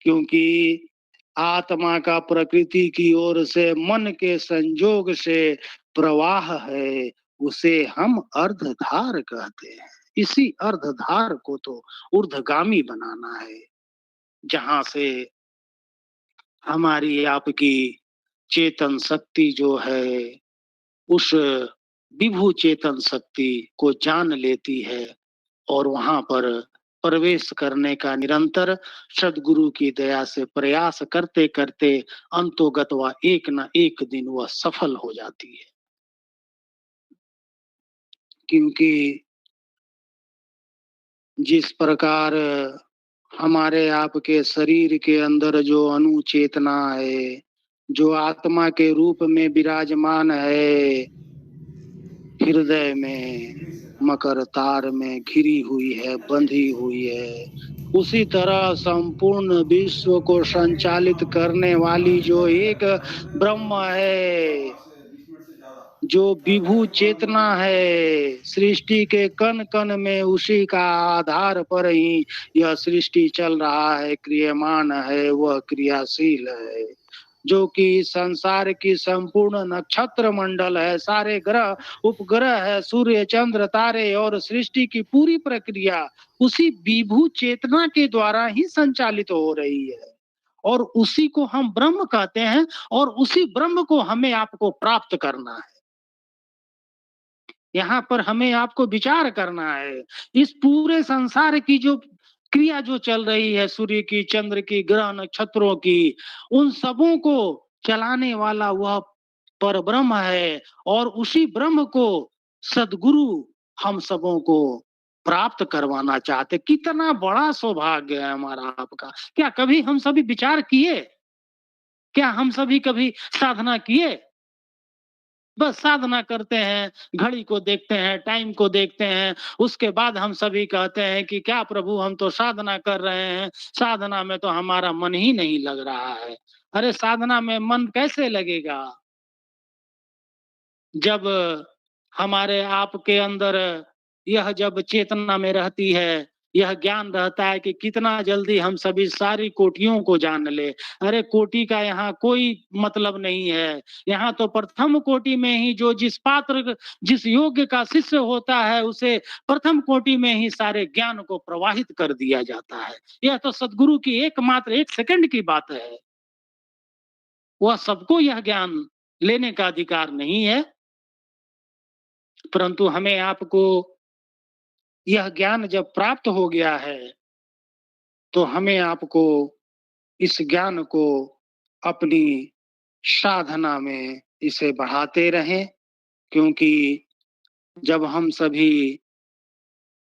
क्योंकि आत्मा का प्रकृति की ओर से मन के संजोग से प्रवाह है, उसे हम अर्धधार कहते हैं। इसी अर्धधार को तो ऊर्ध्वगामी बनाना है, जहां से हमारी आपकी चेतन शक्ति जो है उस विभु चेतन शक्ति को जान लेती है और वहां पर प्रवेश करने का निरंतर सदगुरु की दया से प्रयास करते करते अंतोगत्वा एक न एक दिन वह सफल हो जाती है। क्योंकि जिस प्रकार हमारे आपके शरीर के अंदर जो अनुचेतना है, जो आत्मा के रूप में विराजमान है, हृदय में मकर तार में घिरी हुई है, बंधी हुई है, उसी तरह संपूर्ण विश्व को संचालित करने वाली जो एक ब्रह्म है, जो विभु चेतना है, सृष्टि के कण कण में उसी का आधार पर ही यह सृष्टि चल रहा है, क्रियमान है, वह क्रियाशील है। जो कि संसार की संपूर्ण नक्षत्र मंडल है, सारे ग्रह उपग्रह है, सूर्य चंद्र तारे और सृष्टि की पूरी प्रक्रिया उसी विभु चेतना के द्वारा ही संचालित हो रही है, और उसी को हम ब्रह्म कहते हैं, और उसी ब्रह्म को हमें आपको प्राप्त करना है। यहाँ पर हमें आपको विचार करना है। इस पूरे संसार की जो क्रिया जो चल रही है, सूर्य की, चंद्र की, ग्रह नक्षत्रों की, उन सबों को चलाने वाला वह परब्रह्म है, और उसी ब्रह्म को सद्गुरु हम सबों को प्राप्त करवाना चाहते। कितना बड़ा सौभाग्य है हमारा आपका। क्या कभी हम सभी विचार किए? क्या हम सभी कभी साधना किए? बस साधना करते हैं, घड़ी को देखते हैं, टाइम को देखते हैं, उसके बाद हम सभी कहते हैं कि क्या प्रभु हम तो साधना कर रहे हैं, साधना में तो हमारा मन ही नहीं लग रहा है। अरे साधना में मन कैसे लगेगा? जब हमारे आपके अंदर यह जब चेतना में रहती है, यह ज्ञान रहता है कि कितना जल्दी हम सभी सारी कोटियों को जान ले। अरे कोटि का यहाँ कोई मतलब नहीं है। यहाँ तो प्रथम कोटि में ही जो जिस योग्य का शिष्य होता है, उसे प्रथम कोटि में ही सारे ज्ञान को प्रवाहित कर दिया जाता है। यह तो सद्गुरु की एकमात्र 1 सेकंड की बात है। वह सबको यह ज्ञान लेने का अधिकार नहीं है, परंतु हमें आपको यह ज्ञान जब प्राप्त हो गया है, तो हमें आपको इस ज्ञान को अपनी साधना में इसे बढ़ाते रहें। क्योंकि जब हम सभी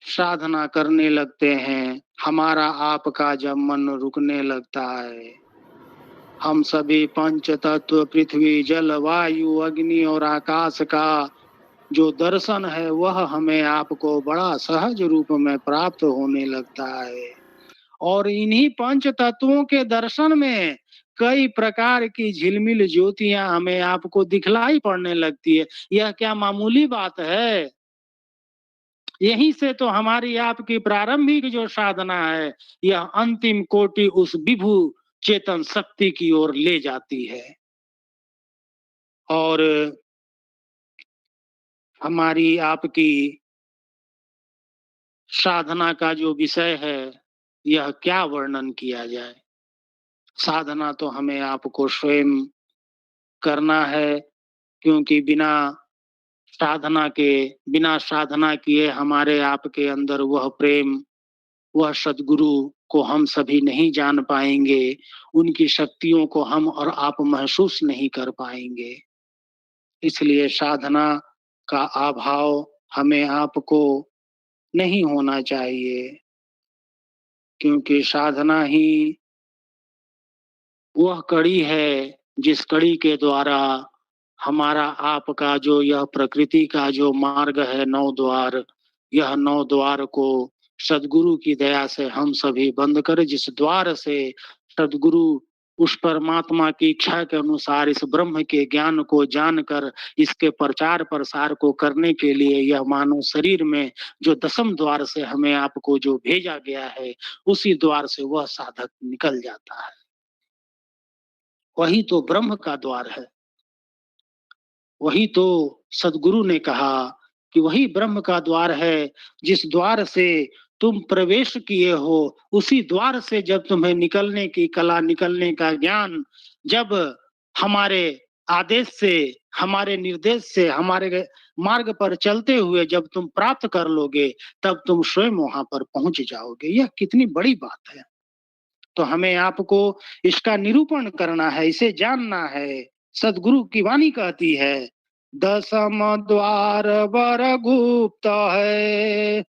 साधना करने लगते हैं, हमारा आपका जब मन रुकने लगता है, हम सभी पंच तत्व पृथ्वी, जल, वायु, अग्नि और आकाश का जो दर्शन है, वह हमें आपको बड़ा सहज रूप में प्राप्त होने लगता है। और इन्हीं पंच तत्वों के दर्शन में कई प्रकार की झिलमिल ज्योतियां हमें आपको दिखलाई पड़ने लगती है। यह क्या मामूली बात है? यहीं से तो हमारी आपकी प्रारंभिक जो साधना है, यह अंतिम कोटि उस विभु चेतन शक्ति की ओर ले जाती है। और हमारी आपकी साधना का जो विषय है, यह क्या वर्णन किया जाए। साधना तो हमें आपको स्वयं करना है, क्योंकि बिना साधना किए हमारे आपके अंदर वह प्रेम, वह सद्गुरु को हम सभी नहीं जान पाएंगे, उनकी शक्तियों को हम और आप महसूस नहीं कर पाएंगे। इसलिए साधना का अभाव हमें आपको नहीं होना चाहिए, क्योंकि साधना ही वह कड़ी है जिस कड़ी के द्वारा हमारा आपका जो यह प्रकृति का जो मार्ग है, 9 द्वार, यह 9 द्वार को सद्गुरु की दया से हम सभी बंद कर जिस द्वार से सद्गुरु उस परमात्मा की इच्छा के अनुसार इस ब्रह्म के ज्ञान को जानकर इसके प्रचार-प्रसार को करने के लिए यह मानव शरीर में जो दसम द्वार से हमें आपको जो भेजा गया है, उसी द्वार से वह साधक निकल जाता है। वही तो ब्रह्म का द्वार है। वही तो सद्गुरु ने कहा कि वही ब्रह्म का द्वार है, जिस द्वार से तुम प्रवेश किए हो, उसी द्वार से जब तुम्हें निकलने की कला, निकलने का ज्ञान जब हमारे आदेश से, हमारे निर्देश से, हमारे मार्ग पर चलते हुए जब तुम प्राप्त कर लोगे, तब तुम स्वयं वहाँ पर पहुँच जाओगे। यह कितनी बड़ी बात है। तो हमें आपको इसका निरूपण करना है, इसे जानना है। सद्गुरु की वाणी कहती है, दसम द्वार बर गुप्त है,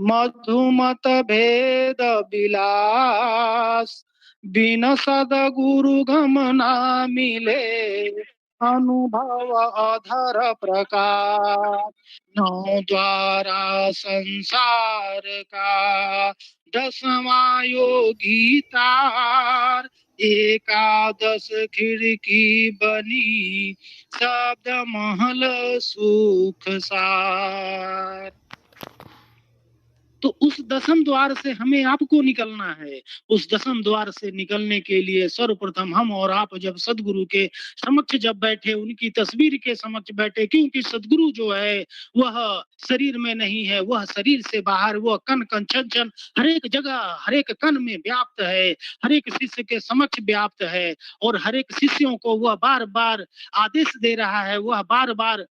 मधुमत भेद विलास, बिन सद्गुरु गम ना मिले, अनुभव अधर प्रकाश, नौ द्वारा संसार का, दसवां योगी तार, एकादश खिड़की बनी, शब्द महल सुख सार। तो उस दसम द्वार से हमें आपको निकलना है। उस दसम द्वार से निकलने के लिए सर्वप्रथम हम और आप जब सद्गुरु के समक्ष जब बैठे, उनकी तस्वीर के समक्ष बैठे, क्योंकि सद्गुरु जो है वह शरीर में नहीं है, वह शरीर से बाहर, वह कण-कण, क्षण-क्षण, हर एक जगह, हर एक कण में व्याप्त है, हर एक शिष्य के समक्ष व्याप्त है और हर एक शिष्यों को वह बार-बार आदेश दे रहा है, वह बार-बार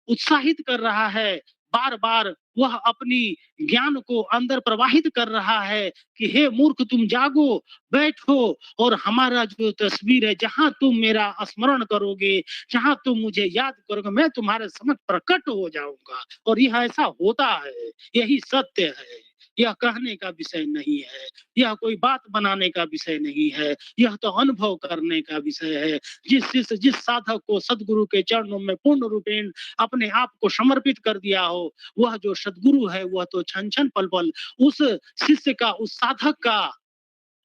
उत्साहित कर रहा है, बार-बार वह अपनी ज्ञान को अंदर प्रवाहित कर रहा है कि हे मूर्ख तुम जागो, बैठो और हमारा जो तस्वीर है, जहाँ तुम मेरा स्मरण करोगे, जहाँ तुम मुझे याद करोगे, मैं तुम्हारे समक्ष प्रकट हो जाऊँगा और यह ऐसा होता है, यही सत्य है। यह कहने का विषय नहीं है, यह कोई बात बनाने का विषय नहीं है, यह तो अनुभव करने का विषय है। जिस शिष्य, जिस साधक को सद्गुरु के चरणों में पूर्ण रूपेण अपने आप को समर्पित कर दिया हो, वह जो सद्गुरु है वह तो क्षण-क्षण पल-पल उस शिष्य का, उस साधक का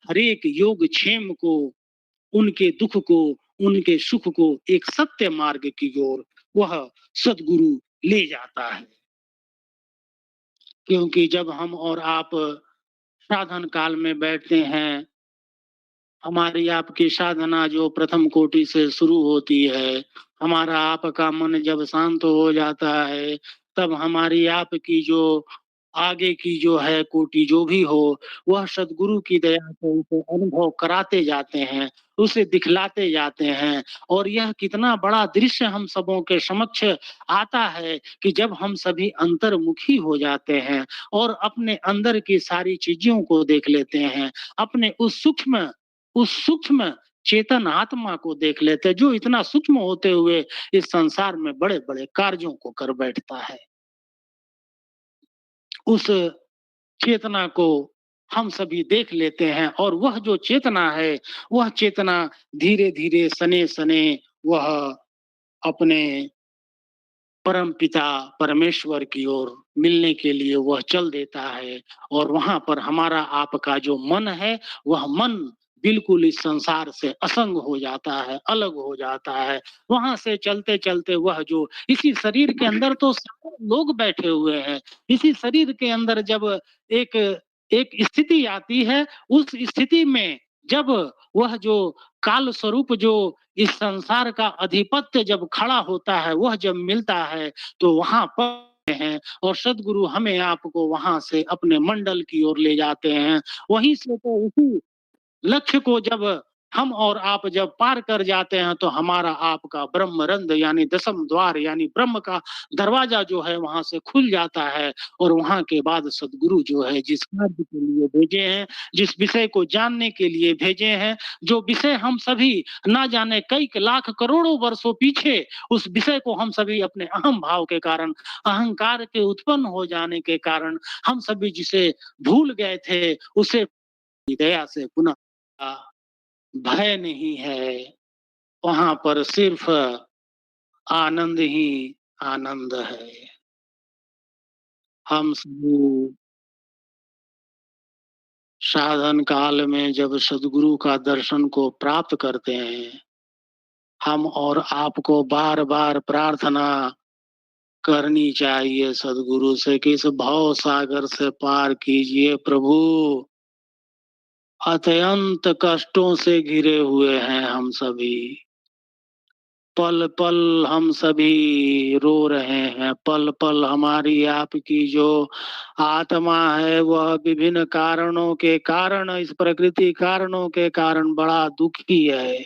हर एक योग क्षेम को, उनके दुख को, उनके सुख को एक सत्य मार्ग की ओर वह सद्गुरु ले जाता है। क्योंकि जब हम और आप साधन काल में बैठते हैं, हमारी आपकी साधना जो प्रथम कोटि से शुरू होती है, हमारा आपका मन जब शांत हो जाता है, तब हमारी आपकी जो आगे की जो है कोटि जो भी हो, वह सद्गुरु की दया से उसे अनुभव कराते जाते हैं, उसे दिखलाते जाते हैं और यह कितना बड़ा दृश्य हम सबों के समक्ष आता है कि जब हम सभी अंतर्मुखी हो जाते हैं और अपने अंदर की सारी चीज़ों को देख लेते हैं, अपने उस सूक्ष्म चेतन आत्मा को देख लेते हैं, जो इतना सूक्ष्म होते हुए इस संसार में बड़े-बड़े कार्यों को कर बैठता है। उस चेतना को हम सभी देख लेते हैं और वह जो चेतना है, वह चेतना धीरे-धीरे, सने-सने वह अपने परमपिता परमेश्वर की ओर मिलने के लिए वह चल देता है और वहाँ पर हमारा आपका जो मन है, वह मन बिल्कुल इस संसार से असंग हो जाता है, अलग हो जाता है। वहाँ से चलते-चलते वह जो इसी शरीर के अंदर तो सारे लोग बैठे हुए हैं। इसी शरीर के अंदर जब एक एक स्थिति आती है, उस स्थिति में जब वह जो काल स्वरूप जो इस संसार का अधिपत्य जब खड़ा होता है, वह जब मिलता है, तो वहाँ पर हैं और सद्गुरु हमें आपको वहाँ से अपने मंडल की ओर ले जाते हैं। वहीं से तो उसी लक्ष्य को जब हम और आप जब पार कर जाते हैं, तो हमारा आपका ब्रह्मरंध्र यानी दसम द्वार यानी ब्रह्म का दरवाज़ा जो है वहाँ से खुल जाता है और वहाँ के बाद सद्गुरु जो है जिस कार्य के लिए भेजे हैं, जिस विषय को जानने के लिए भेजे हैं, जो विषय हम सभी ना जाने कई लाख करोड़ों वर्षों पीछे उस विषय को हम सभी अपने अहम भाव के कारण, अहंकार के उत्पन्न हो जाने के कारण हम सभी जिसे भूल गए थे, उसे दया से पुनः भय नहीं है, वहाँ पर सिर्फ आनंद ही आनंद है। हम सभी साधन काल में जब सद्गुरु का दर्शन को प्राप्त करते हैं, हम और आपको बार-बार प्रार्थना करनी चाहिए सद्गुरु से कि इस भव सागर से पार कीजिए प्रभु। अत्यंत कष्टों से घिरे हुए हैं हम सभी। पल-पल हम सभी रो रहे हैं, पल-पल हमारी आपकी जो आत्मा है वह विभिन्न कारणों के कारण, इस प्रकृति कारणों के कारण बड़ा दुखी है।